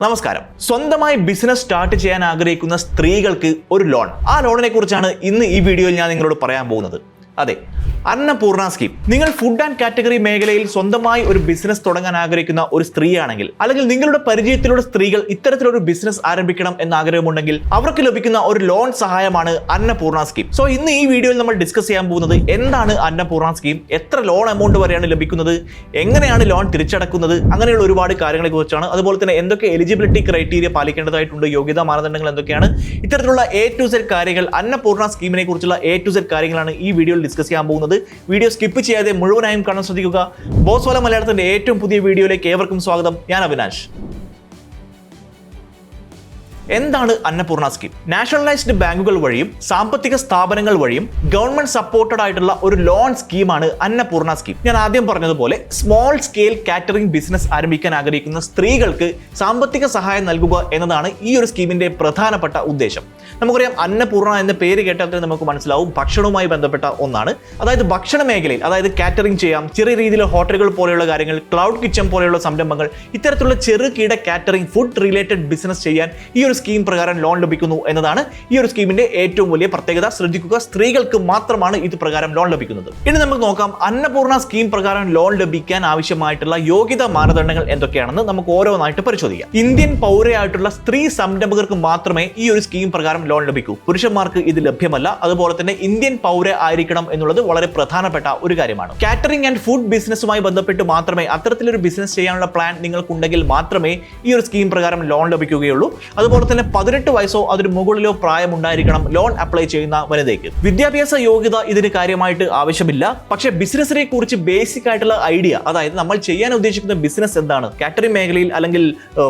നമസ്കാരം. സ്വന്തമായി business start ചെയ്യാൻ ആഗ്രഹിക്കുന്ന സ്ത്രീകൾക്ക് ഒരു ലോൺ. ആ ലോണിനെ കുറിച്ചാണ് ഇന്ന് ഈ വീഡിയോയിൽ ഞാൻ നിങ്ങളോട് പറയാൻ പോകുന്നത്. അതെ, അന്നപൂർണ സ്കീം. നിങ്ങൾ ഫുഡ് ആൻഡ് കാറ്റഗറി മേഖലയിൽ സ്വന്തമായി ഒരു ബിസിനസ് തുടങ്ങാൻ ആഗ്രഹിക്കുന്ന ഒരു സ്ത്രീയാണെങ്കിൽ, അല്ലെങ്കിൽ നിങ്ങളുടെ പരിചയത്തിലുള്ള സ്ത്രീകൾ ഇത്തരത്തിലൊരു ബിസിനസ് ആരംഭിക്കണം എന്ന ആഗ്രഹമുണ്ടെങ്കിൽ അവർക്ക് ലഭിക്കുന്ന ഒരു ലോൺ സഹായമാണ് അന്നപൂർണ സ്കീം. സോ ഇന്ന് ഈ വീഡിയോയിൽ നമ്മൾ ഡിസ്കസ് ചെയ്യാൻ പോകുന്നത് എന്താണ് അന്നപൂർണ സ്കീം, എത്ര ലോൺ എമൗണ്ട് വരെയാണ് ലഭിക്കുന്നത്, എങ്ങനെയാണ് ലോൺ തിരിച്ചടക്കുന്നത്, അങ്ങനെയുള്ള ഒരുപാട് കാര്യങ്ങളെ കുറിച്ചാണ്. അതുപോലെ തന്നെ എന്തൊക്കെ എലിജിബിലിറ്റി ക്രൈറ്റീരിയ പാലിക്കേണ്ടതായിട്ടുണ്ട്, യോഗ്യതാ മാനദണ്ഡങ്ങൾ എന്തൊക്കെയാണ്, ഇത്തരത്തിലുള്ള A to Z കാര്യങ്ങൾ, അന്നപൂർണ സ്കീമിനെ കുറിച്ചുള്ള A to Z കാര്യങ്ങളാണ് ഈ വീഡിയോയിൽ ഡിസ്കസ് ചെയ്യാൻ പോകുന്നത്. വീഡിയോ സ്കിപ്പ് ചെയ്യാതെ മുഴുവനായും കാണാൻ ശ്രദ്ധിക്കുക. ബോസ് വാല മലയാളത്തിന്റെ ഏറ്റവും പുതിയ വീഡിയോയിലേക്ക് ഏവർക്കും സ്വാഗതം. ഞാൻ അവിനാഷ്. എന്താണ് അന്നപൂർണ സ്കീം? നാഷണലൈസ്ഡ് ബാങ്കുകൾ വഴിയും സാമ്പത്തിക സ്ഥാപനങ്ങൾ വഴിയും ഗവൺമെന്റ് സപ്പോർട്ടഡ് ആയിട്ടുള്ള ഒരു ലോൺ സ്കീമാണ് അന്നപൂർണ സ്കീം. ഞാൻ ആദ്യം പറഞ്ഞതുപോലെ സ്മോൾ സ്കെയിൽ കാറ്ററിംഗ് ബിസിനസ് ആരംഭിക്കാൻ ആഗ്രഹിക്കുന്ന സ്ത്രീകൾക്ക് സാമ്പത്തിക സഹായം നൽകുക എന്നതാണ് ഈ ഒരു സ്കീമിന്റെ പ്രധാനപ്പെട്ട ഉദ്ദേശം. നമുക്കറിയാം, അന്നപൂർണ എന്ന പേര് കേട്ടാൽ തന്നെ നമുക്ക് മനസ്സിലാവും ഭക്ഷണവുമായി ബന്ധപ്പെട്ട ഒന്നാണ്. അതായത് ഭക്ഷണ മേഖലയിൽ, അതായത് കാറ്ററിംഗ് ചെയ്യാം, ചെറിയ രീതിയിൽ ഹോട്ടലുകൾ പോലെയുള്ള കാര്യങ്ങൾ, ക്ലൗഡ് കിച്ചൺ പോലെയുള്ള സംരംഭങ്ങൾ, ഇത്തരത്തിലുള്ള ചെറുകിട കാറ്ററിംഗ് ഫുഡ് റിലേറ്റഡ് ബിസിനസ് ചെയ്യാൻ ഈ ഒരു സ്കീം പ്രകാരം ലോൺ ലഭിക്കുന്നു എന്നതാണ് ഈ ഒരു സ്കീമിന്റെ ഏറ്റവും വലിയ പ്രത്യേകത. ശ്രദ്ധിക്കുക, സ്ത്രീകൾക്ക് മാത്രമാണ് ഇത് പ്രകാരം ലോൺ ലഭിക്കുന്നത്. ഇനി നമുക്ക് നോക്കാം, അന്നപൂർണ സ്കീം പ്രകാരം ലോൺ ലഭിക്കാൻ ആവശ്യമായിട്ടുള്ള യോഗ്യതാ മാനദണ്ഡങ്ങൾ എന്തൊക്കെയാണെന്ന് നമുക്ക് ഓരോന്നായിട്ട് പരിശോധിക്കാം. ഇന്ത്യൻ പൗരയായിട്ടുള്ള സ്ത്രീ സംരംഭകർക്ക് മാത്രമേ ഈ ഒരു സ്കീം പ്രകാരം ലോൺ ലഭിക്കൂ. പുരുഷന്മാർക്ക് ഇത് ലഭ്യമല്ല. അതുപോലെ തന്നെ ഇന്ത്യൻ പൗര ആയിരിക്കണം എന്നുള്ളത് വളരെ പ്രധാനപ്പെട്ട ഒരു കാര്യമാണ്. കാറ്ററിംഗ് ആൻഡ് ഫുഡ് ബിസിനസ്സുമായി ബന്ധപ്പെട്ട് മാത്രമേ, അത്തരത്തിലൊരു ബിസിനസ് ചെയ്യാനുള്ള പ്ലാൻ നിങ്ങൾക്കുണ്ടെങ്കിൽ മാത്രമേ ഈ ഒരു സ്കീം പ്രകാരം ലോൺ ലഭിക്കുകയുള്ളൂ. അതുപോലെ തന്നെ 18 വയസ്സോ അതിന് മുകളിലോ പ്രായമുണ്ടായിരിക്കണം ലോൺ അപ്ലൈ ചെയ്യുന്ന വനിതയ്ക്ക്. വിദ്യാഭ്യാസ യോഗ്യത ഇതിന് കാര്യമായിട്ട് ആവശ്യമില്ല. പക്ഷേ ബിസിനസിനെ കുറിച്ച് ബേസിക് ആയിട്ടുള്ള ഐഡിയ, അതായത് നമ്മൾ ചെയ്യാൻ ഉദ്ദേശിക്കുന്ന ബിസിനസ് എന്താണ്, കാറ്ററിംഗ് മേഖലയിൽ അല്ലെങ്കിൽ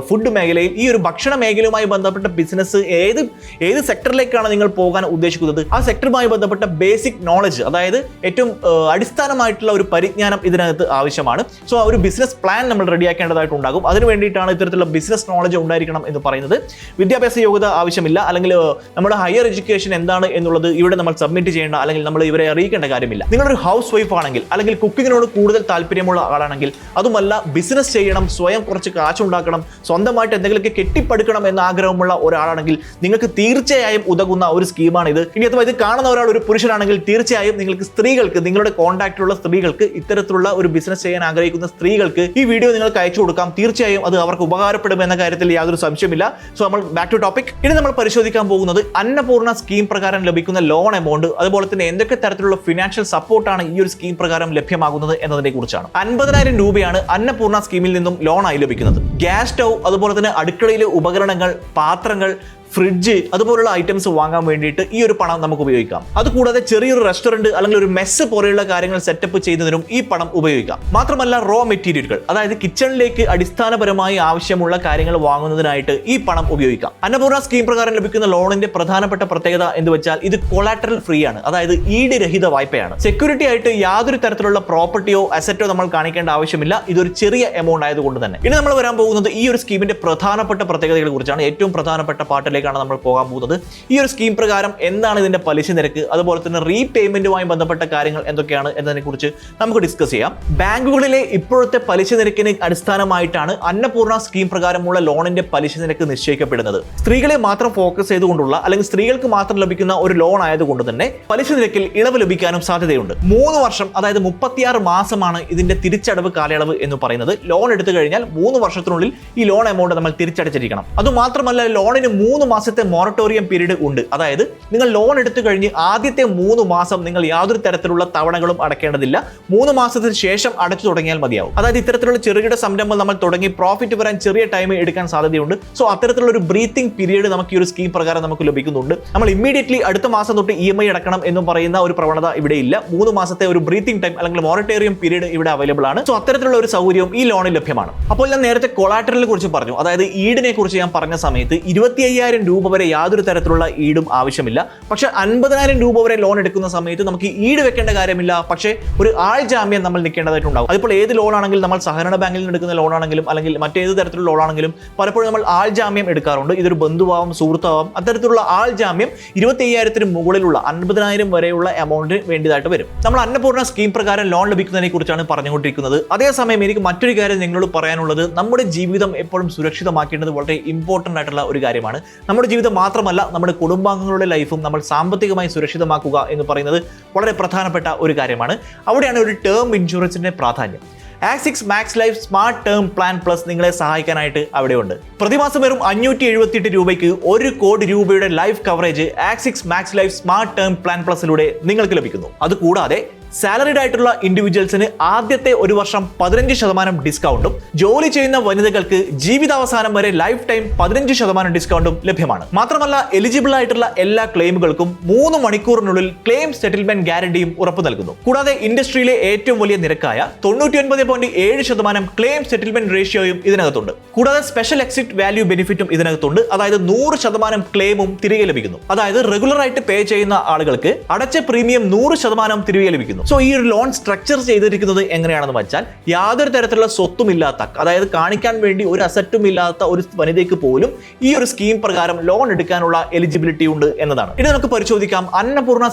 ഫുഡ് മേഖലയിൽ, ഈ ഒരു ഭക്ഷണ മേഖലയുമായി ബന്ധപ്പെട്ട ബിസിനസ് ഏത് സെക്ടറിലേക്കാണ് നിങ്ങൾ പോകാൻ ഉദ്ദേശിക്കുന്നത്, ആ സെക്ടറുമായി ബന്ധപ്പെട്ട ബേസിക് നോളജ്, അതായത് ഏറ്റവും അടിസ്ഥാനമായിട്ടുള്ള ഒരു പരിജ്ഞാനം ഇതിനകത്ത് ആവശ്യമാണ്. സോ ആ ഒരു ബിസിനസ് പ്ലാൻ നമ്മൾ റെഡിയാക്കേണ്ടതായിട്ടുണ്ടാകും. അതിനു വേണ്ടിയിട്ടാണ് ഇത്തരത്തിലുള്ള ബിസിനസ് നോളജ് ഉണ്ടായിരിക്കണം എന്ന് പറയുന്നത്. വിദ്യാഭ്യാസ യോഗ്യത ആവശ്യമില്ല, അല്ലെങ്കിൽ നമ്മുടെ ഹയർ എഡ്യൂക്കേഷൻ എന്താണ് എന്നുള്ളത് ഇവിടെ നമ്മൾ സബ്മിറ്റ് ചെയ്യേണ്ട, അല്ലെങ്കിൽ നമ്മൾ ഇവരെ അറിയിക്കേണ്ട കാര്യമില്ല. നിങ്ങളൊരു ഹൗസ് വൈഫ് ആണെങ്കിൽ, അല്ലെങ്കിൽ കുക്കിങ്ങിനോട് കൂടുതൽ താല്പര്യമുള്ള ആളാണെങ്കിൽ, അതുമല്ല ബിസിനസ് ചെയ്യണം, സ്വയം കുറച്ച് കാശുണ്ടാക്കണം, സ്വന്തമായിട്ട് എന്തെങ്കിലുമൊക്കെ കെട്ടിപ്പടുക്കണം എന്ന ആഗ്രഹമുള്ള ഒരാളാണെങ്കിൽ നിങ്ങൾക്ക് തീർച്ചയായും ഉതകുന്ന ഒരു സ്കീമാണ് ഇത്. ഇനി അഥവാ ഇത് കാണുന്ന ഒരാൾ ഒരു പുരുഷനാണെങ്കിൽ തീർച്ചയായും നിങ്ങൾക്ക് സ്ത്രീകൾക്ക്, നിങ്ങളുടെ കോൺടാക്റ്റിലുള്ള സ്ത്രീകൾക്ക്, ഇത്തരത്തിലുള്ള ഒരു ബിസിനസ് ചെയ്യാൻ ആഗ്രഹിക്കുന്ന സ്ത്രീകൾക്ക് ഈ വീഡിയോ നിങ്ങൾക്ക് അയച്ചു കൊടുക്കാം. തീർച്ചയായും അത് അവർക്ക് ഉപകാരപ്പെടും എന്ന കാര്യത്തിൽ യാതൊരു സംശയമില്ല. സോ നമ്മൾ ബാക്ക് ടു ടോപ്പിക്. ഇനി നമ്മൾ പരിശോധിക്കാൻ പോകുന്നത് അന്നപൂർണ സ്കീം പ്രകാരം ലഭിക്കുന്ന ലോൺ എമൗണ്ട്, അതുപോലെ തന്നെ എന്തൊക്കെ തരത്തിലുള്ള ഫിനാൻഷ്യൽ സപ്പോർട്ടാണ് ഈ ഒരു സ്കീം പ്രകാരം ലഭ്യമാകുന്നത് എന്നതിനെ കുറിച്ചാണ്. 50,000 രൂപയാണ് അന്നപൂർണ സ്കീമിൽ നിന്നും ലോണായി ലഭിക്കുന്നത്. ഗ്യാസ് സ്റ്റൗ, അതുപോലെ തന്നെ അടുക്കളയിലെ ഉപകരണങ്ങൾ, പാത്രങ്ങൾ, ഫ്രിഡ്ജ്, അതുപോലുള്ള ഐറ്റംസ് വാങ്ങാൻ വേണ്ടിയിട്ട് ഈ ഒരു പണം നമുക്ക് ഉപയോഗിക്കാം. അതുകൂടാതെ ചെറിയൊരു റെസ്റ്റോറന്റ് അല്ലെങ്കിൽ ഒരു മെസ്സ് പോലെയുള്ള കാര്യങ്ങൾ സെറ്റപ്പ് ചെയ്യുന്നതിനും ഈ പണം ഉപയോഗിക്കാം. മാത്രമല്ല റോ മെറ്റീരിയലുകൾ, അതായത് കിച്ചണിലേക്ക് അടിസ്ഥാനപരമായി ആവശ്യമുള്ള കാര്യങ്ങൾ വാങ്ങുന്നതിനായിട്ട് ഈ പണം ഉപയോഗിക്കാം. അന്നപൂർണ സ്കീം പ്രകാരം ലഭിക്കുന്ന ലോണിന്റെ പ്രധാനപ്പെട്ട പ്രത്യേകത എന്ന് വെച്ചാൽ ഇത് കൊളാറ്ററൽ ഫ്രീ ആണ്, അതായത് ഈട് രഹിത വായ്പയാണ്. സെക്യൂരിറ്റി ആയിട്ട് യാതൊരു തരത്തിലുള്ള പ്രോപ്പർട്ടിയോ അസറ്റോ നമ്മൾ കാണിക്കേണ്ട ആവശ്യമില്ല. ഇതൊരു ചെറിയ എമൗണ്ട് ആയതുകൊണ്ട് തന്നെ. ഇനി നമ്മൾ വരാൻ പോകുന്നത് ഈ ഒരു സ്കീമിന്റെ പ്രധാനപ്പെട്ട പ്രത്യേകതകളെ കുറിച്ചാണ്. ഏറ്റവും പ്രധാനപ്പെട്ട പാട്ടിലേക്ക് നമ്മൾ പോകാൻ പോകുന്നത്. ഈ ഒരു സ്കീം പ്രകാരം എന്താണ് ഇതിന്റെ പലിശ നിരക്ക്, അതുപോലെ തന്നെ റീപേയ്മെന്റുമായി ബന്ധപ്പെട്ട കാര്യങ്ങൾ എന്തൊക്കെയാണ് എന്നതിനെ കുറിച്ച് നമുക്ക് ഡിസ്കസ് ചെയ്യാം. ബാങ്കുകളിലെ ഇപ്പോഴത്തെ പലിശ നിരക്കിന് അടിസ്ഥാനമായിട്ടാണ് അന്നപൂർണ സ്കീം പ്രകാരമുള്ള ലോണിന്റെ പലിശ നിരക്ക് നിശ്ചയിക്കപ്പെടുന്നത്. സ്ത്രീകളെ മാത്രം ഫോക്കസ് ചെയ്തുകൊണ്ടുള്ള, അല്ലെങ്കിൽ സ്ത്രീകൾക്ക് മാത്രം ലഭിക്കുന്ന ഒരു ലോൺ ആയതുകൊണ്ട് തന്നെ പലിശ നിരക്കിൽ ഇളവ് ലഭിക്കാനും സാധ്യതയുണ്ട്. 3 വർഷം, അതായത് 36 മാസമാണ് ഇതിന്റെ തിരിച്ചടവ് കാലയളവ് എന്ന് പറയുന്നത്. ലോൺ എടുത്തു കഴിഞ്ഞാൽ 3 വർഷത്തിനുള്ളിൽ ഈ ലോൺ എമൗണ്ട് നമ്മൾ തിരിച്ചടച്ചിരിക്കണം. അതുമാത്രമല്ല ലോണിന് 3 മാസത്തെ മൊറട്ടോറിയം പീരീഡ് ഉണ്ട്. അതായത് നിങ്ങൾ ലോൺ എടുത്തു കഴിഞ്ഞ് ആദ്യത്തെ 3 മാസം നിങ്ങൾ യാതൊരു തരത്തിലുള്ള തവണകളും അടയ്ക്കേണ്ടതില്ല. 3 മാസത്തിന് ശേഷം അടച്ചു തുടങ്ങിയാൽ മതിയാവും. അതായത് ഇത്തരത്തിലുള്ള ചെറുകിട സംരംഭം നമ്മൾ തുടങ്ങി പ്രോഫിറ്റ് വരാൻ ചെറിയ ടൈം എടുക്കാൻ സാധ്യതയുണ്ട്. സോ അത്തരത്തിലുള്ള ഒരു ബ്രീത്തിങ് പീരീഡ് നമുക്ക് ഈ ഒരു സ്കീം പ്രകാരം നമുക്ക് ലഭിക്കുന്നുണ്ട്. നമ്മൾ ഇമ്മീഡിയറ്റ്ലി അടുത്ത മാസം തൊട്ട് EMI അടക്കണം എന്നും പറയുന്ന ഒരു പ്രവണത ഇവിടെ ഇല്ല. 3 മാസത്തെ ഒരു ബ്രീത്തിങ് ടൈം അല്ലെങ്കിൽ മൊറട്ടോറിയം പീരീഡ് ഇവിടെ അവൈലബിൾ ആണ്. സോ അത്തരത്തിലുള്ള ഒരു സൗകര്യവും ഈ ലോണിൽ ലഭ്യമാണ്. അപ്പോൾ ഞാൻ നേരത്തെ കൊളാറ്ററലിനെ കുറിച്ച് പറഞ്ഞു, അതായത് ഈടിനെ കുറിച്ച് ഞാൻ പറഞ്ഞ സമയത്ത് 25,000 രൂപ വരെ യാതൊരു തരത്തിലുള്ള ഈടും ആവശ്യമില്ല. പക്ഷെ 50,000 രൂപ വരെ ലോൺ എടുക്കുന്ന സമയത്ത് നമുക്ക് ഈട് വെക്കേണ്ട കാര്യമില്ല. പക്ഷേ ഒരു ആൾ ജാമ്യം നമ്മൾ നിൽക്കേണ്ടതായിട്ടുണ്ടാവും. അതിപ്പോൾ ഏത് ലോൺ ആണെങ്കിലും, നമ്മൾ സഹകരണ ബാങ്കിൽ നിന്ന് എടുക്കുന്ന ലോൺ ആണെങ്കിലും അല്ലെങ്കിൽ മറ്റേത് തരത്തിലുള്ള ലോൺ ആണെങ്കിലും പലപ്പോഴും നമ്മൾ ആൾ ജാമ്യം എടുക്കാറുണ്ട്. ഇതൊരു ബന്ധുവാവും സുഹൃത്താവാം. അത്തരത്തിലുള്ള ആൾ ജാമ്യം 25,000 മുകളിലുള്ള 50,000 വരെയുള്ള എമൗണ്ടിന് വേണ്ടിയതായിട്ട് വരും. നമ്മൾ അന്നപൂർണ്ണ സ്കീം പ്രകാരം ലോൺ ലഭിക്കുന്നതിനെ കുറിച്ചാണ് പറഞ്ഞുകൊണ്ടിരിക്കുന്നത്. അതേസമയം എനിക്ക് മറ്റൊരു കാര്യം നിങ്ങളോട് പറയാനുള്ളത്, നമ്മുടെ ജീവിതം എപ്പോഴും സുരക്ഷിതമാക്കേണ്ടത് വളരെ ഇമ്പോർട്ടൻ്റ് ആയിട്ടുള്ള ഒരു കാര്യമാണ്. നമ്മുടെ ജീവിതം മാത്രമല്ല, നമ്മുടെ കുടുംബാംഗങ്ങളുടെ ലൈഫും നമ്മൾ സാമ്പത്തികമായി സുരക്ഷിതമാക്കുക എന്ന് പറയുന്നത് വളരെ പ്രധാനപ്പെട്ട ഒരു കാര്യമാണ്. അവിടെയാണ് ഒരു ടേം ഇൻഷുറൻസിന്റെ പ്രാധാന്യം. Axis Max Life smart term plan plus നിങ്ങളെ സഹായിക്കാനായിട്ട് അവിടെയുണ്ട്. പ്രതിമാസം വെറും 578 രൂപയ്ക്ക് 1 കോടി രൂപയുടെ life coverage Axis Max Life smart term Plan പ്ലസിലൂടെ നിങ്ങൾക്ക് ലഭിക്കുന്നു. അതുകൂടാതെ സാലറിഡ് ആയിട്ടുള്ള ഇൻഡിവിജ്വൽസിന് ആദ്യത്തെ ഒരു വർഷം 15% ഡിസ്കൗണ്ടും, ജോലി ചെയ്യുന്ന വനിതകൾക്ക് ജീവിതാവസാനം വരെ ലൈഫ് ടൈം 15% ഡിസ്കൗണ്ടും ലഭ്യമാണ്. മാത്രമല്ല എലിജിബിൾ ആയിട്ടുള്ള എല്ലാ ക്ലെയിമുകൾക്കും 3 മണിക്കൂറിനുള്ളിൽ ക്ലെയിം സെറ്റിൽമെന്റ് ഗ്യാരണ്ടിയും ഉറപ്പു നൽകുന്നു. കൂടാതെ ഇൻഡസ്ട്രിയിലെ ഏറ്റവും വലിയ നിരക്കായ 99.7% ക്ലെയിം സെറ്റിൽമെന്റ് റേഷ്യോയും ഇതിനകത്തുണ്ട്. കൂടാതെ സ്പെഷ്യൽ എക്സിറ്റ് വാല്യൂ ബെനിഫിറ്റും ഇതിനകത്തുണ്ട്. അതായത് 100% ക്ലെയിമും തിരികെ ലഭിക്കുന്നു. അതായത് റെഗുലർ ആയിട്ട് പേ ചെയ്യുന്ന ആളുകൾക്ക് അടച്ച പ്രീമിയം 100% തിരികെ ലഭിക്കുന്നു. സോ ഈ ഒരു ലോൺ സ്ട്രക്ചർ ചെയ്തിരിക്കുന്നത് എങ്ങനെയാണെന്ന് വെച്ചാൽ, യാതൊരു തരത്തിലുള്ള സ്വത്തുമില്ലാത്ത, അതായത് കാണിക്കാൻ വേണ്ടി ഒരു അസറ്റും ഇല്ലാത്ത ഒരു വനിതയ്ക്ക് പോലും ഈ ഒരു സ്കീം പ്രകാരം ലോൺ എടുക്കാനുള്ള എലിജിബിലിറ്റി ഉണ്ട് എന്നതാണ്. ഇനി നമുക്ക് പരിശോധിക്കാം അന്നപൂർണ്ണ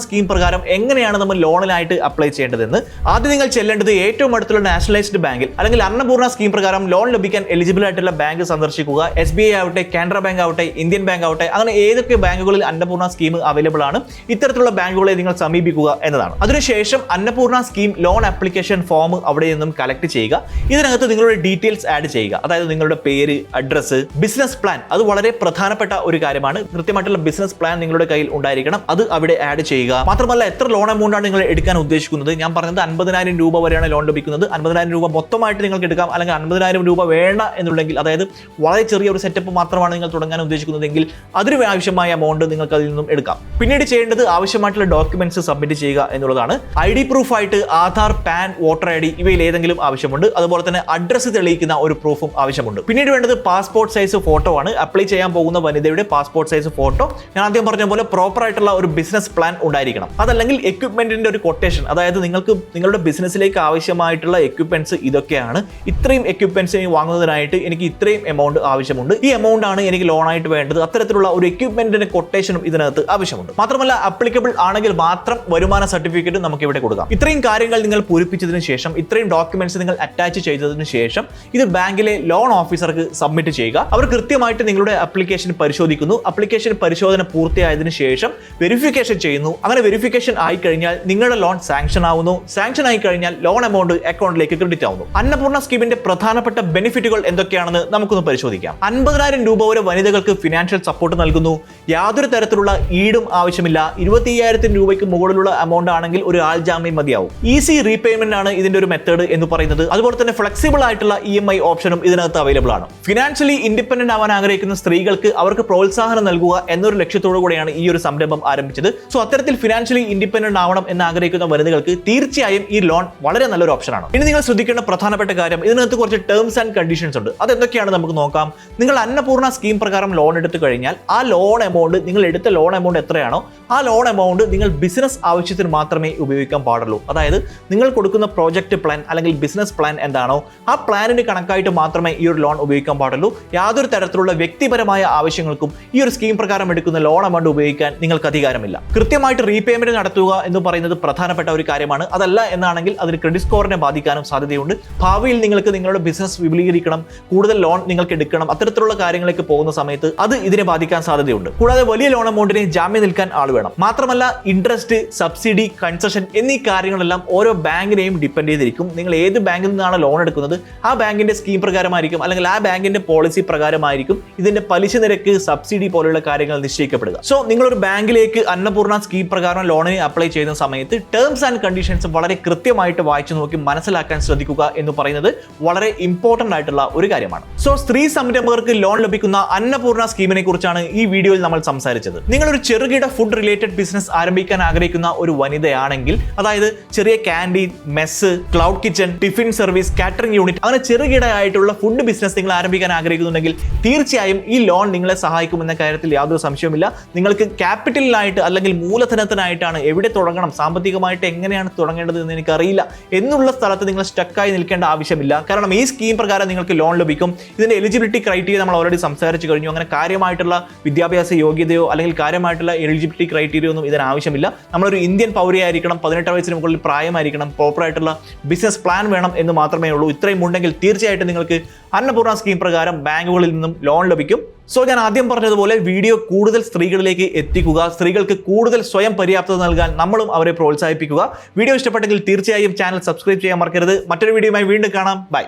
സ്കീം പ്രകാരം എങ്ങനെയാണ് നമ്മൾ ലോണിനായിട്ട് അപ്ലൈ ചെയ്യേണ്ടതെന്ന്. ആദ്യം നിങ്ങൾ ചെല്ലേണ്ടത് ഏറ്റവും അടുത്തുള്ള നാഷണലൈസ്ഡ് ബാങ്കിൽ അല്ലെങ്കിൽ അന്നപൂർണ്ണ സ്കീം പ്രകാരം ലോൺ ലഭിക്കാൻ എലിജിബിൾ ആയിട്ടുള്ള ബാങ്ക് സന്ദർശിക്കുക. SBI ആവട്ടെ, കാനറ ബാങ്ക് ആവട്ടെ, ഇന്ത്യൻ ബാങ്ക് ആവട്ടെ, അങ്ങനെ ഏതൊക്കെ ബാങ്കുകളിൽ അന്നപൂർണ്ണ സ്കീം അവൈലബിൾ ആണ്, ഇത്തരത്തിലുള്ള ബാങ്കുകളെ നിങ്ങൾ സമീപിക്കുക എന്നതാണ്. അതിനുശേഷം Annapurna scheme loan application form അവിടെ നിന്നും കളക്ട് ചെയ്യുക. ഇതിനകത്ത് നിങ്ങളുടെ ഡീറ്റെയിൽസ് ആഡ് ചെയ്യുക. അതായത് നിങ്ങളുടെ പേര്, അഡ്രസ്സ്, ബിസിനസ് പ്ലാൻ. അത് വളരെ പ്രധാനപ്പെട്ട ഒരു കാര്യമാണ്. കൃത്യമായിട്ടുള്ള ബിസിനസ് പ്ലാൻ നിങ്ങളുടെ കയ്യിൽ ഉണ്ടായിരിക്കണം. അത് അവിടെ ആഡ് ചെയ്യുക. മാത്രമല്ല എത്ര ലോൺ എമൗണ്ട് ആണ് നിങ്ങൾ എടുക്കാൻ ഉദ്ദേശിക്കുന്നത്. ഞാൻ പറഞ്ഞത് 50,000 രൂപ വരെയാണ് ലോൺ ലഭിക്കുന്നത്. 50,000 രൂപ മൊത്തമായിട്ട് നിങ്ങൾക്ക് എടുക്കാം. അല്ലെങ്കിൽ 50,000 രൂപ വേണ്ട എന്നുണ്ടെങ്കിൽ, അതായത് വളരെ ചെറിയ ഒരു സെറ്റപ്പ് മാത്രമാണ് നിങ്ങൾ തുടങ്ങാൻ ഉദ്ദേശിക്കുന്നതെങ്കിൽ അതിന് ആവശ്യമായ എമൗണ്ട് നിങ്ങൾക്ക് അതിൽ നിന്നും എടുക്കാം. പിന്നീട് ചെയ്യേണ്ടത് ആവശ്യമായിട്ടുള്ള ഡോക്യുമെന്റ്സ് സബ്മിറ്റ് ചെയ്യുക എന്നുള്ളതാണ്. ID പ്രൂഫ് ആയിട്ട് ആധാർ, പാൻ, വോട്ടർ ID ഇവയിൽ ഏതെങ്കിലും ആവശ്യമുണ്ട്. അതുപോലെ തന്നെ അഡ്രസ്സ് തെളിയിക്കുന്ന ഒരു പ്രൂഫും ആവശ്യമുണ്ട്. പിന്നീട് വേണ്ടത് പാസ്പോർട്ട് സൈസ് ഫോട്ടോ ആണ്. അപ്ലൈ ചെയ്യാൻ പോകുന്ന വനിതയുടെ പാസ്പോർട്ട് സൈസ് ഫോട്ടോ. ഞാൻ ആദ്യം പറഞ്ഞ പോലെ പ്രോപ്പർ ആയിട്ടുള്ള ഒരു ബിസിനസ് പ്ലാൻ ഉണ്ടായിരിക്കണം. അതല്ലെങ്കിൽ എക്വിപ്മെന്റിന്റെ ഒരു കൊട്ടേഷൻ, അതായത് നിങ്ങൾക്ക് നിങ്ങളുടെ ബിസിനസ്സിലേക്ക് ആവശ്യമായിട്ടുള്ള എക്വിപ്മെന്റ്സ് ഇതൊക്കെയാണ്. ഇത്രയും എക്വിപ്മെന്റ്സ് വാങ്ങുന്നതിനായിട്ട് എനിക്ക് ഇത്രയും എമൗണ്ട് ആവശ്യമുണ്ട്. ഈ എമൗണ്ട് ആണ് എനിക്ക് ലോൺ ആയിട്ട് വേണ്ടത്. അത്തരത്തിലുള്ള ഒരു എക്വിപ്മെന്റിന്റെ കൊട്ടേഷനും ഇതിനകത്ത് ആവശ്യമുണ്ട്. മാത്രമല്ല അപ്ലിക്കബിൾ ആണെങ്കിൽ മാത്രം വരുമാന സർട്ടിഫിക്കറ്റ് നമുക്ക് ഇവിടെ കൊടുക്കാം. ഇത്രയും കാര്യങ്ങൾ നിങ്ങൾ പൂരിപ്പിച്ചതിന് ശേഷം, ഇത്രയും ഡോക്യുമെന്റ്സ് നിങ്ങൾ അറ്റാച്ച് ചെയ്തതിന് ശേഷം ഇത് ബാങ്കിലെ ലോൺ ഓഫീസർക്ക് സബ്മിറ്റ് ചെയ്യുക. അവർ കൃത്യമായിട്ട് നിങ്ങളുടെ ആപ്ലിക്കേഷൻ പരിശോധിക്കുന്നു. ആപ്ലിക്കേഷൻ പരിശോധന പൂർത്തിയായതിനു ശേഷം വെരിഫിക്കേഷൻ ചെയ്യുന്നു. അങ്ങനെ വെരിഫിക്കേഷൻ ആയി കഴിഞ്ഞാൽ നിങ്ങളുടെ ലോൺ സാങ്ഷൻ ആവുന്നു. സാങ്ഷൻ ആയി കഴിഞ്ഞാൽ ലോൺ എമൗണ്ട് അക്കൗണ്ടിലേക്ക് ക്രെഡിറ്റ് ആവുന്നു. അന്നപൂർണ്ണ സ്കീമിന്റെ പ്രധാനപ്പെട്ട ബെനിഫിറ്റുകൾ എന്തൊക്കെയാണെന്ന് നമുക്കൊന്ന് പരിശോധിക്കാം. 50,000 രൂപ വരെ വനിതകൾക്ക് ഫിനാൻഷ്യൽ സപ്പോർട്ട് നൽകുന്നു. യാതൊരു തരത്തിലുള്ള ഈടും ആവശ്യമില്ല. 25,000 രൂപയ്ക്ക് മുകളിലുള്ള എമൗണ്ട് ആണെങ്കിൽ ഒരു ആൾ ജാമ്യം മതിയാവും. ഈസി റീപേയ്മെന്റ് ആണ് ഇതിന്റെ ഒരു മെത്തേഡ് എന്ന് പറയുന്നത്. അതുപോലെ തന്നെ ഫ്ലെക്സിബിൾ ആയിട്ടുള്ള EMI ഓപ്ഷനും ഇതിനകത്ത് അവൈലബിൾ ആണ്. ഫിനാൻഷ്യലി ഇൻഡിപെൻഡന്റ് ആവാൻ ആഗ്രഹിക്കുന്ന സ്ത്രീകൾക്ക് അവർക്ക് പ്രോത്സാഹനം നൽകുക എന്നൊരു ലക്ഷ്യത്തോടു കൂടിയാണ് ഈ ഒരു സംരംഭം ആരംഭിച്ചത്. സോ അത്തരത്തിൽ ഫിനാൻഷ്യലി ഇൻഡിപെൻഡന്റ് ആവണം എന്ന് ആഗ്രഹിക്കുന്ന വനിതകൾക്ക് തീർച്ചയായും ഈ ലോൺ വളരെ നല്ലൊരു ഓപ്ഷനാണ്. ഇനി നിങ്ങൾ ശ്രദ്ധിക്കേണ്ട പ്രധാനപ്പെട്ട കാര്യം, ഇതിനകത്ത് കുറച്ച് ടേംസ് ആൻഡ് കണ്ടീഷൻസ് ഉണ്ട്. അതെന്തൊക്കെയാണ് നമുക്ക് നോക്കാം. നിങ്ങൾ അന്നപൂർണ്ണ സ്കീം പ്രകാരം ലോൺ എടുത്തു കഴിഞ്ഞാൽ ആ ലോൺ എമൗണ്ട്, നിങ്ങൾ എടുത്ത ലോൺ എമൗണ്ട് എത്രയാണോ ആ ലോൺ എമൗണ്ട് നിങ്ങൾ ബിസിനസ് ആവശ്യത്തിന് മാത്രമേ ഉപയോഗിക്കാൻ പാടുള്ളൂ. അതായത് നിങ്ങൾ കൊടുക്കുന്ന പ്രോജക്റ്റ് പ്ലാൻ അല്ലെങ്കിൽ ബിസിനസ് പ്ലാൻ എന്താണോ ആ പ്ലാനിന് കണക്കായിട്ട് മാത്രമേ ഈ ഒരു ലോൺ ഉപയോഗിക്കാൻ പാടുള്ളൂ. യാതൊരു തരത്തിലുള്ള വ്യക്തിപരമായ ആവശ്യങ്ങൾക്കും ഈ ഒരു സ്കീം പ്രകാരം എടുക്കുന്ന ലോൺ എമൗണ്ട് ഉപയോഗിക്കാൻ നിങ്ങൾക്ക് അധികാരമില്ല. കൃത്യമായിട്ട് റീപേയ്മെന്റ് നടത്തുക എന്ന് പറയുന്നത് പ്രധാനപ്പെട്ട ഒരു കാര്യമാണ്. അതല്ല എന്നാണെങ്കിൽ അതിന് ക്രെഡിറ്റ് സ്കോറിനെ ബാധിക്കാനും സാധ്യതയുണ്ട്. ഭാവിയിൽ നിങ്ങൾക്ക് നിങ്ങളുടെ ബിസിനസ് വിപുലീകരിക്കണം, കൂടുതൽ ലോൺ നിങ്ങൾക്ക് എടുക്കണം, അത്തരത്തിലുള്ള കാര്യങ്ങളിലേക്ക് പോകുന്ന സമയത്ത് അത് ഇതിനെ ബാധിക്കാൻ സാധ്യതയുണ്ട്. കൂടാതെ വലിയ ലോൺ എമൗണ്ടിന് ജാമ്യം നിൽക്കാൻ ആൾ വേണം. മാത്രമല്ല ഇൻട്രസ്റ്റ്, സബ്സിഡി, കൺസെഷൻ എന്നീ കാര്യങ്ങളെല്ലാം ഓരോ ബാങ്കിനെയും ഡിപ്പെൻഡ് ചെയ്തിരിക്കും. നിങ്ങൾ ഏത് ബാങ്കിൽ നിന്നാണ് ലോൺ എടുക്കുന്നത് ആ ബാങ്കിന്റെ സ്കീം പ്രകാരമായിരിക്കും അല്ലെങ്കിൽ ആ ബാങ്കിന്റെ പോളിസി പ്രകാരമായിരിക്കും ഇതിന്റെ പലിശ നിരക്ക്, സബ്സിഡി പോലുള്ള കാര്യങ്ങൾ നിശ്ചയിക്കപ്പെടുക. സോ നിങ്ങളൊരു ബാങ്കിലേക്ക് അന്നപൂർണ്ണ സ്കീം പ്രകാരം ലോണിന് അപ്ലൈ ചെയ്യുന്ന സമയത്ത് ടേംസ് ആൻഡ് കണ്ടീഷൻസ് വളരെ കൃത്യമായിട്ട് വായിച്ചു നോക്കി മനസ്സിലാക്കാൻ ശ്രദ്ധിക്കുക എന്ന് പറയുന്നത് വളരെ ഇമ്പോർട്ടന്റ് ആയിട്ടുള്ള ഒരു കാര്യമാണ്. സോ സ്ത്രീ സംരംഭകർക്ക് ലോൺ ലഭിക്കുന്ന അന്നപൂർണ്ണ സ്കീമിനെ കുറിച്ചാണ് ഈ വീഡിയോയിൽ നമ്മൾ സംസാരിച്ചത്. നിങ്ങളൊരു ചെറുകിട ഫുഡ് റിലേറ്റഡ് ബിസിനസ് ആരംഭിക്കാൻ ആഗ്രഹിക്കുന്ന ഒരു വനിതയാണെങ്കിൽ, അത് അതായത് ചെറിയ canteen, mess, cloud kitchen, tiffin service, catering unit, അങ്ങനെ ചെറുകിടയായിട്ടുള്ള ഫുഡ് ബിസിനസ് നിങ്ങൾ ആരംഭിക്കാൻ ആഗ്രഹിക്കുന്നുണ്ടെങ്കിൽ തീർച്ചയായും ഈ ലോൺ നിങ്ങളെ സഹായിക്കുമെന്ന കാര്യത്തിൽ യാതൊരു സംശയവുമില്ല. നിങ്ങൾക്ക് ക്യാപിറ്റലിനായിട്ട് അല്ലെങ്കിൽ മൂലധനത്തിനായിട്ടാണ് എവിടെ തുടങ്ങണം, സാമ്പത്തികമായിട്ട് എങ്ങനെയാണ് തുടങ്ങേണ്ടത് എന്ന് എനിക്കറിയില്ല എന്നുള്ള സ്ഥലത്ത് നിങ്ങൾ സ്റ്റക്കായി നിൽക്കേണ്ട ആവശ്യമില്ല. കാരണം ഈ സ്കീം പ്രകാരം നിങ്ങൾക്ക് ലോൺ ലഭിക്കും. ഇതിന്റെ എലിജിബിലിറ്റി ക്രൈറ്റീരിയ നമ്മൾ ഓൾറെഡി സംസാരിച്ചു കഴിഞ്ഞു. അങ്ങനെ കാര്യമായിട്ടുള്ള വിദ്യാഭ്യാസ യോഗ്യതയോ അല്ലെങ്കിൽ കാര്യമായിട്ടുള്ള എലിജിബിലിറ്റി ക്രൈറ്റീരിയ ഒന്നും ഇതിന് ആവശ്യമില്ല. നമ്മളൊരു ഇന്ത്യൻ പൗരയായിരിക്കണം, 18 വയസ്സിന് മുകളിൽ പ്രായമായിരിക്കണം, പ്രോപ്പറായിട്ടുള്ള ബിസിനസ് പ്ലാൻ വേണം എന്ന് മാത്രമേ ഉള്ളൂ. ഇത്രയും ഉണ്ടെങ്കിൽ തീർച്ചയായിട്ടും നിങ്ങൾക്ക് അന്നപൂർണ സ്കീം പ്രകാരം ബാങ്കുകളിൽ നിന്നും ലോൺ ലഭിക്കും. സോ ഞാൻ ആദ്യം പറഞ്ഞതുപോലെ വീഡിയോ കൂടുതൽ സ്ത്രീകളിലേക്ക് എത്തിക്കുക, സ്ത്രീകൾക്ക് കൂടുതൽ സ്വയം പര്യാപ്തത നൽകാൻ നമ്മളും അവരെ പ്രോത്സാഹിപ്പിക്കുക. വീഡിയോ ഇഷ്ടപ്പെട്ടെങ്കിൽ തീർച്ചയായും ചാനൽ സബ്സ്ക്രൈബ് ചെയ്യാൻ മറക്കരുത്. മറ്റൊരു വീഡിയോയുമായി വീണ്ടും കാണാം. ബൈ.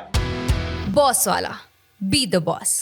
ബോസ് വാല, ബി ദ ബോസ്.